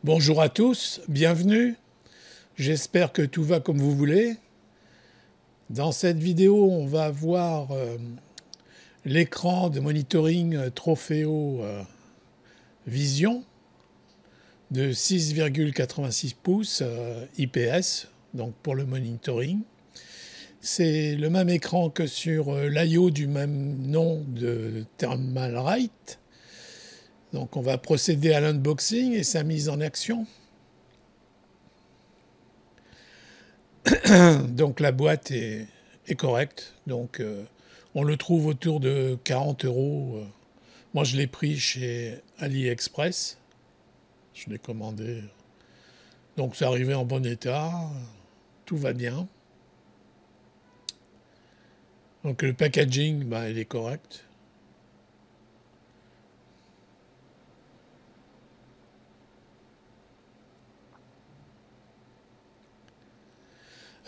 Bonjour à tous, bienvenue. J'espère que tout va comme vous voulez. Dans cette vidéo, on va voir l'écran de monitoring Trofeo Vision de 6,86 pouces IPS, donc pour le monitoring. C'est le même écran que sur l'IO du même nom de Thermalright. Donc on va procéder à l'unboxing et sa mise en action. Donc la boîte est correcte. Donc on le trouve autour de 40 euros. Moi je l'ai pris chez AliExpress. Je l'ai commandé. Donc c'est arrivé en bon état. Tout va bien. Donc le packaging, il est correct.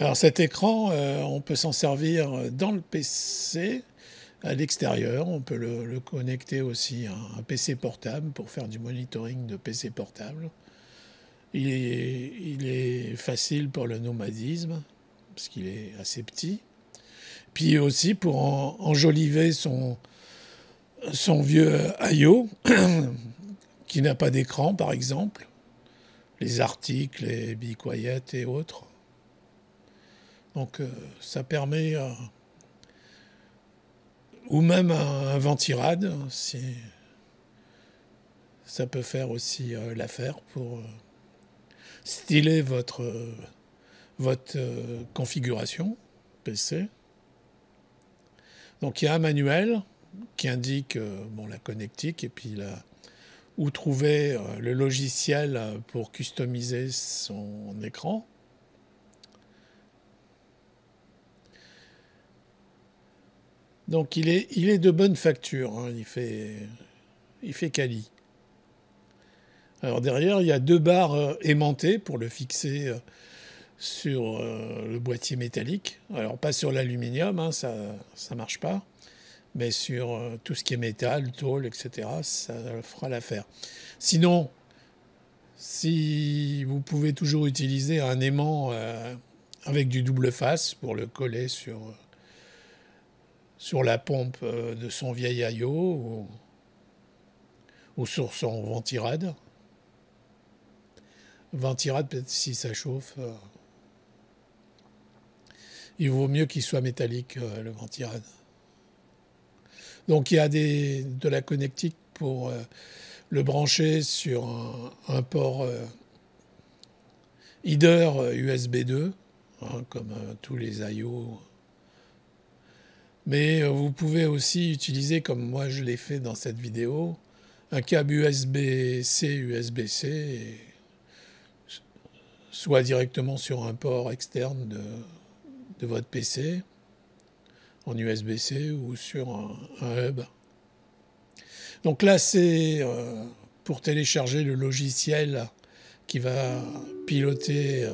Alors cet écran, on peut s'en servir dans le PC, à l'extérieur. On peut le connecter aussi à un PC portable pour faire du monitoring de PC portable. Il est facile pour le nomadisme, parce qu'il est assez petit. Puis aussi pour enjoliver son vieux IO, qui n'a pas d'écran par exemple, les articles, les Be Quiet et autres. Donc ça permet, ou même un ventirad, ça peut faire aussi l'affaire pour styler votre configuration PC. Donc il y a un manuel qui indique la connectique et puis où trouver le logiciel pour customiser son écran. Donc il est de bonne facture, hein, il fait quali. Alors derrière, il y a deux barres aimantées pour le fixer sur le boîtier métallique. Alors pas sur l'aluminium, hein, ça marche pas. Mais sur tout ce qui est métal, tôle, etc., ça fera l'affaire. Sinon, si vous pouvez toujours utiliser un aimant avec du double face pour le coller sur la pompe de son vieil IO ou sur son ventirad. Ventirad, peut-être si ça chauffe, il vaut mieux qu'il soit métallique, le ventirad. Donc il y a de la connectique pour le brancher sur un port header USB 2, hein, comme tous les IO. Mais vous pouvez aussi utiliser, comme moi je l'ai fait dans cette vidéo, un câble USB-C, USB-C, soit directement sur un port externe de votre PC, en USB-C ou sur un hub. Donc là, c'est pour télécharger le logiciel qui va piloter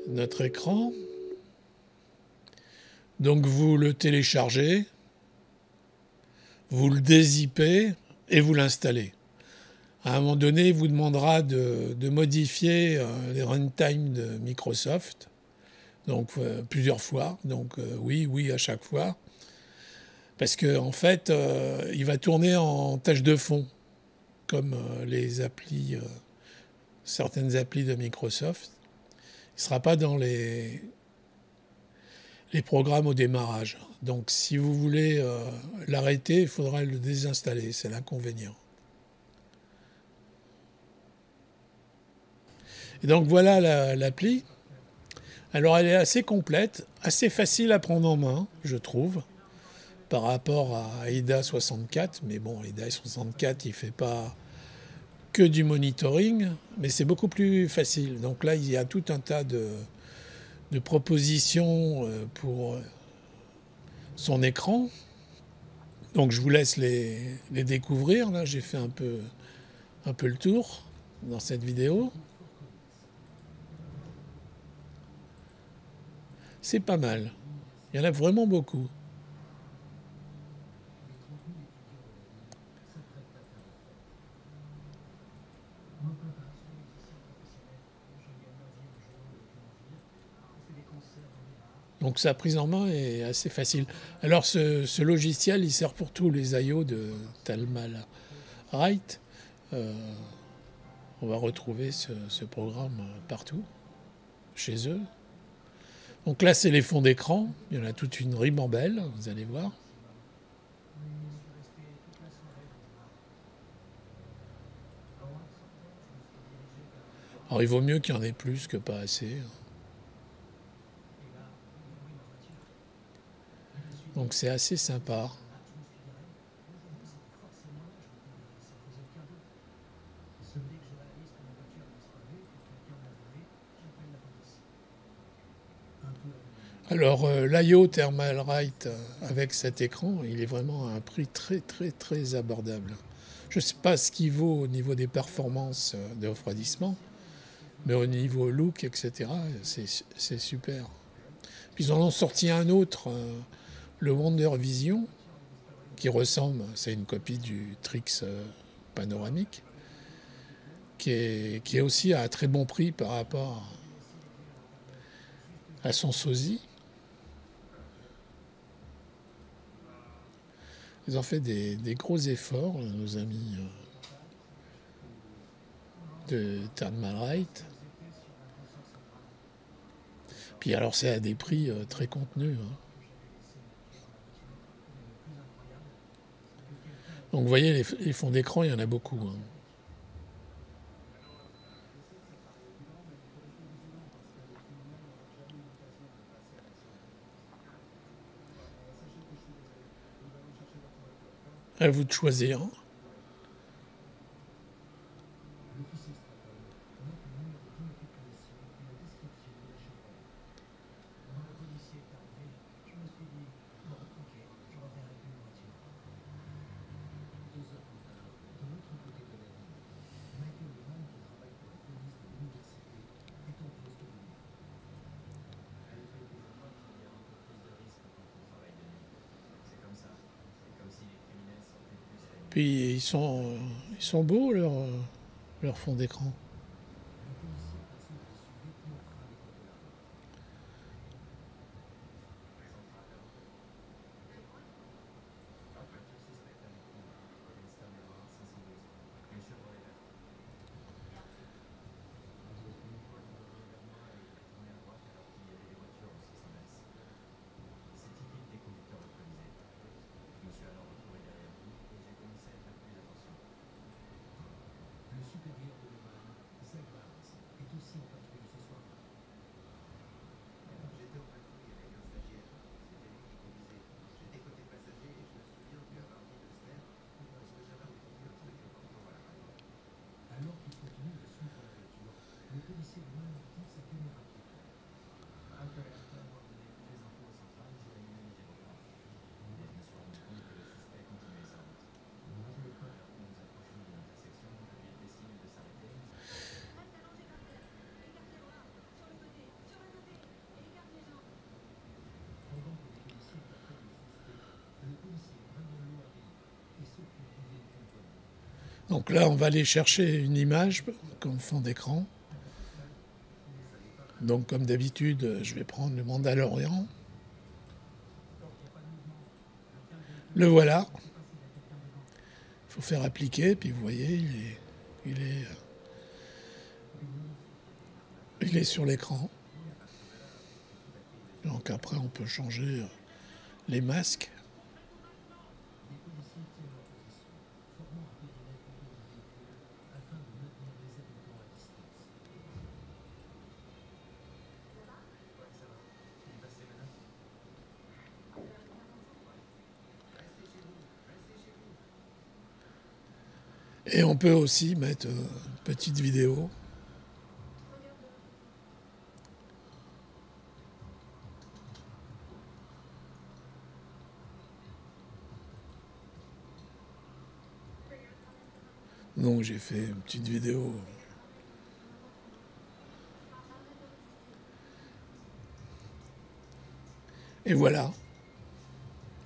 notre écran. Donc vous le téléchargez, vous le dézippez et vous l'installez. À un moment donné, il vous demandera de modifier les runtime de Microsoft, donc plusieurs fois. Donc oui à chaque fois. Parce qu'en fait, il va tourner en tâche de fond, comme les applis, certaines applis de Microsoft. Il ne sera pas dans les programmes au démarrage. Donc si vous voulez l'arrêter, il faudra le désinstaller, c'est l'inconvénient. Et donc voilà l'appli. Alors elle est assez complète, assez facile à prendre en main, je trouve, par rapport à AIDA 64. Mais bon, AIDA 64, il ne fait pas que du monitoring, mais c'est beaucoup plus facile. Donc là, il y a tout un tas de propositions pour son écran. Donc je vous laisse les découvrir. Là, j'ai fait un peu le tour dans cette vidéo. C'est pas mal. Il y en a vraiment beaucoup. Donc sa prise en main est assez facile. Alors ce logiciel, il sert pour tous les IO de Talmal Write. On va retrouver ce programme partout, chez eux. Donc là, c'est les fonds d'écran. Il y en a toute une ribambelle, vous allez voir. Alors il vaut mieux qu'il y en ait plus que pas assez. Donc c'est assez sympa. Alors l'IO Thermal Write avec cet écran, il est vraiment à un prix très très très abordable. Je ne sais pas ce qu'il vaut au niveau des performances de refroidissement, mais au niveau look, etc., c'est super. Puis ils en ont sorti un autre, le Wonder Vision, qui ressemble, c'est une copie du Trix panoramique, qui est aussi à un très bon prix par rapport à son sosie. Ils ont fait des gros efforts, nos amis de Thermal Write. Puis alors c'est à des prix très contenus. Donc vous voyez, les fonds d'écran, il y en a beaucoup. À vous de choisir. Puis ils sont beaux leurs fonds d'écran. Donc là, on va aller chercher une image comme fond d'écran. Donc comme d'habitude, je vais prendre le Mandalorian. Le voilà. Il faut faire appliquer, puis vous voyez, il est sur l'écran. Donc après, on peut changer les masques. Et on peut aussi mettre une petite vidéo. Donc j'ai fait une petite vidéo. Et voilà.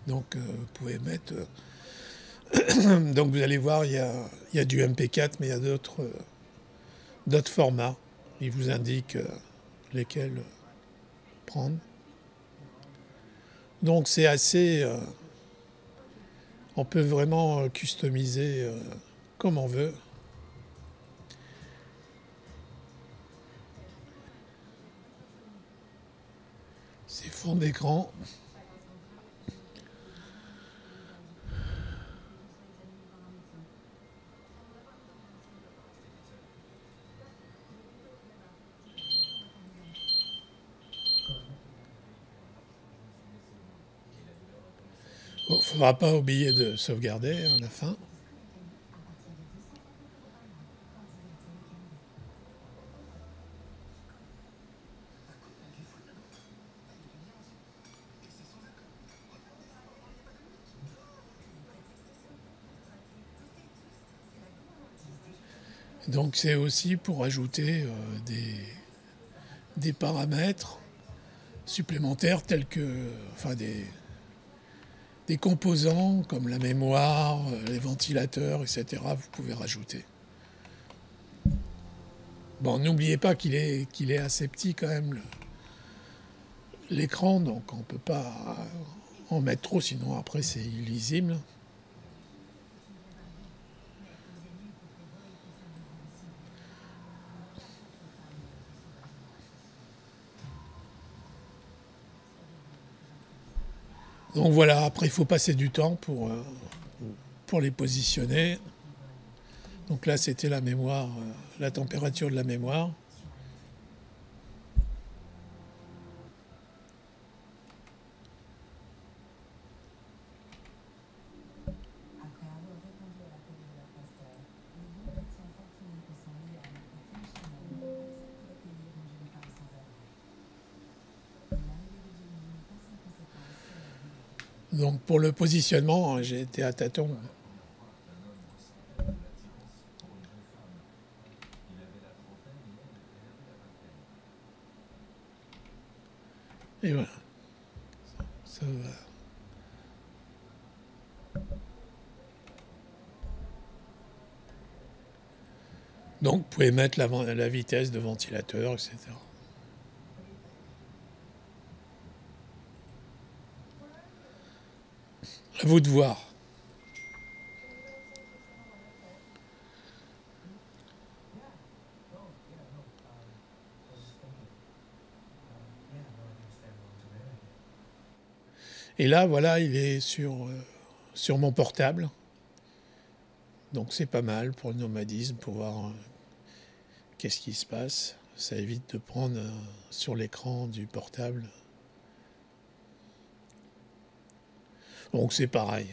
Donc vous pouvez mettre... Donc vous allez voir, il y a du MP4, mais il y a d'autres d'autres formats. Il vous indique lesquels prendre. Donc c'est assez... on peut vraiment customiser comme on veut. Ces fonds d'écran. Bon, il ne faudra pas oublier de sauvegarder à la fin. Donc c'est aussi pour ajouter des paramètres supplémentaires tels que enfin des composants comme la mémoire, les ventilateurs, etc. Vous pouvez rajouter. Bon, n'oubliez pas qu'il est assez petit quand même l'écran, donc on ne peut pas en mettre trop, sinon après c'est illisible. Donc voilà, après il faut passer du temps pour les positionner. Donc là c'était la mémoire, la température de la mémoire. Donc pour le positionnement, j'ai été à tâtons. Et voilà. Ça va. Donc vous pouvez mettre la vitesse de ventilateur, etc. À vous de voir. Et là, voilà, il est sur mon portable. Donc c'est pas mal pour le nomadisme, pour voir qu'est-ce qui se passe. Ça évite de prendre sur l'écran du portable. Donc c'est pareil.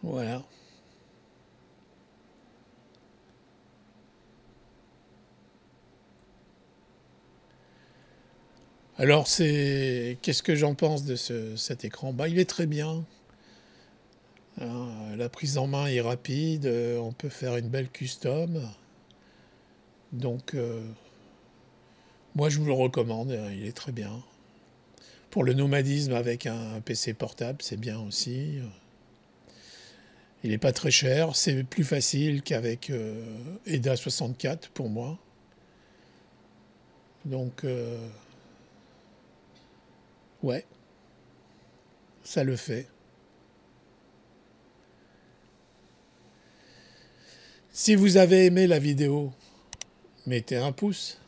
Voilà. Alors qu'est-ce que j'en pense de cet écran? Bah, il est très bien. La prise en main est rapide, on peut faire une belle custom. Donc moi je vous le recommande, il est très bien. Pour le nomadisme avec un PC portable, c'est bien aussi. Il n'est pas très cher, c'est plus facile qu'avec EDA 64 pour moi. Donc ouais, ça le fait. Si vous avez aimé la vidéo, mettez un pouce.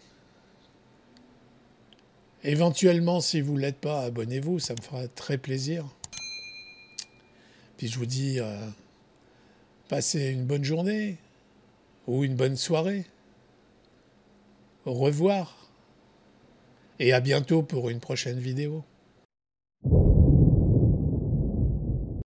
Éventuellement, si vous ne l'êtes pas, abonnez-vous, ça me fera très plaisir. Puis je vous dis, passez une bonne journée ou une bonne soirée. Au revoir. et à bientôt pour une prochaine vidéo.